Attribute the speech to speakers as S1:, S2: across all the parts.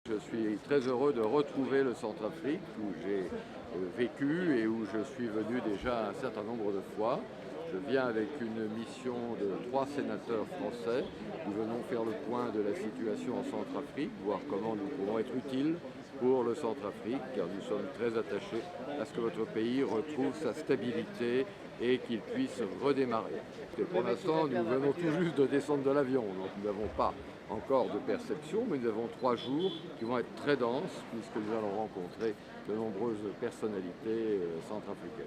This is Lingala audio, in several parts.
S1: Je suis très heureux de retrouver le Centrafrique où j'ai vécu et où je suis venu déjà un certain nombre de fois. Je viens avec une mission de 3 sénateurs français. Nous venons faire le point de la situation en Centrafrique, voir comment nous pouvons être utiles pour le Centrafrique, car nous sommes très attachés à ce que votre pays retrouve sa stabilité et qu'il puisse redémarrer. Et pour l'instant, nous venons tout juste de descendre de l'avion, donc nous n'avons pas encore de perception, mais nous avons 3 jours qui vont être très denses puisque nous allons rencontrer de nombreuses personnalités centrafricaines.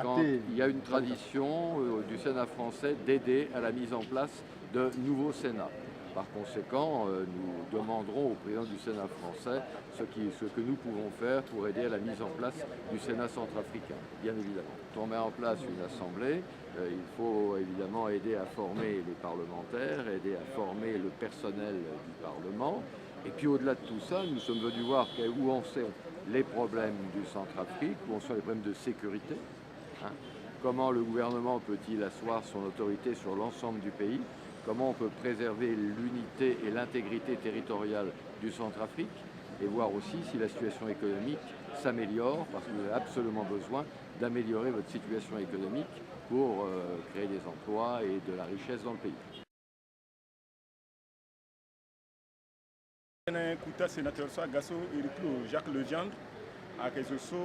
S1: Quand il y a une tradition du Sénat français d'aider à la mise en place de nouveaux Sénats. Par conséquent, nous demanderons au président du Sénat français ce que nous pouvons faire pour aider à la mise en place du Sénat centrafricain, bien évidemment. Quand on met en place une assemblée, il faut évidemment aider à former les parlementaires, aider à former le personnel du Parlement. Et puis au-delà de tout ça, nous sommes venus voir où en sont les problèmes du Centrafrique, où en sont les problèmes de sécurité. Comment le gouvernement peut-il asseoir son autorité sur l'ensemble du pays? Comment on peut préserver l'unité et l'intégrité territoriale du Centrafrique et voir aussi si la situation économique s'améliore, parce que vous avez absolument besoin d'améliorer votre situation économique pour créer des emplois et de la richesse dans le pays.
S2: Kuta sénateur so gaso iriklo Jacques Legendre a kezoso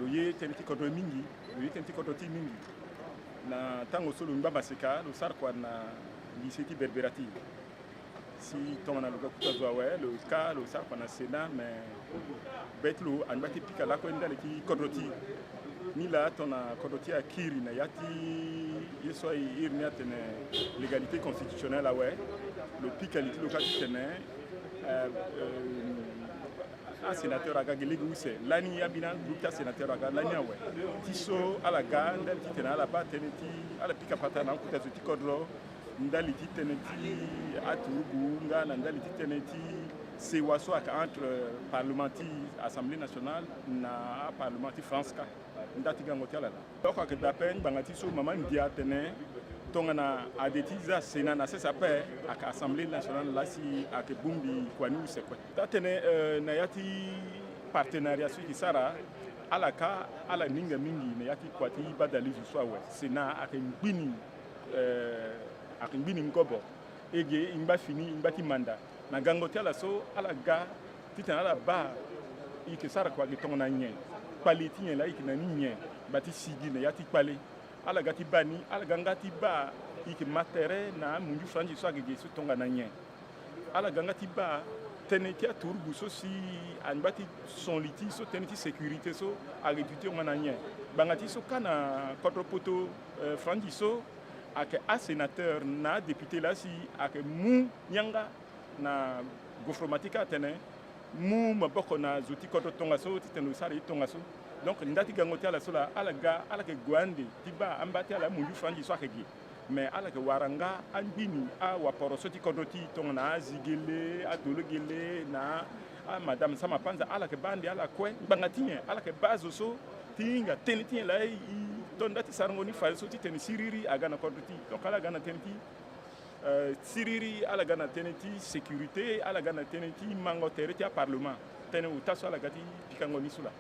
S2: loye teniti kodo mingi loye teniti kodo ti mingi na tango so lo mbaba seka lo sar kwa na liseti berberati si tongana lo kuta zo ouais le cas lo sar kwa na Sénat mais betlo anbati pika la ko ndale ki kodoti ni la tona kodoti a kiri na yati yeso irni atene légalité constitutionnelle ouais le pika li lo kati tene un sénateur aga gelegi wuse lani yabina groupe sénateur aga lani awe tiso ala ga ndali titena ala ba teneti ala pika patana kuta zuti kodro ndali titeneti atugu nga na ndali titeneti se waso aka entre parlementi assemblée nationale na parlementi France ka ndati gangotia la donc ak dapen bangati so mama ndia tene tongana adetiza Sénat na sesa pe ak assemblée nationale la si ak bumbi kwani usekwe tatene na yati partenariat su kisara alaka ala ninga mingi na yati kwati badali so awe Sénat ak mbini ngobo ege imba fini imba ti manda na gangotia la so ala ga titana la ba ikisara kwa tongana nye paleti nye la ikina nye bati sigi na yati pale ala gati bani ala gangati ba iki matere na munju franji so agege so tonga na nye ala gangati ba teneti aturbu so si anbati son liti so teneti sécurité so agéduté ngana nye bangati so kana kotropoto franji so ak a sénateur na député la si ak mu nyanga na gofromatika tene mu maboko na zuti koto tonga so titeno sari tonga so donc ndati gangotia la sola alaga alake gwande tiba ambati ala munju franji so akegi mais alake waranga anbini a waporo soti kodoti tongna zigele adologele na madame sama panza alake bande ala kwe bangatinye alake bazo so tinga tenitien la tondati sarngoni fal so titeni siriri agana kodoti donc ala gana teniti siriri ala gana teniti sécurité ala gana teniti mango tereti a parlement tene utaso ala gati pikangoni sula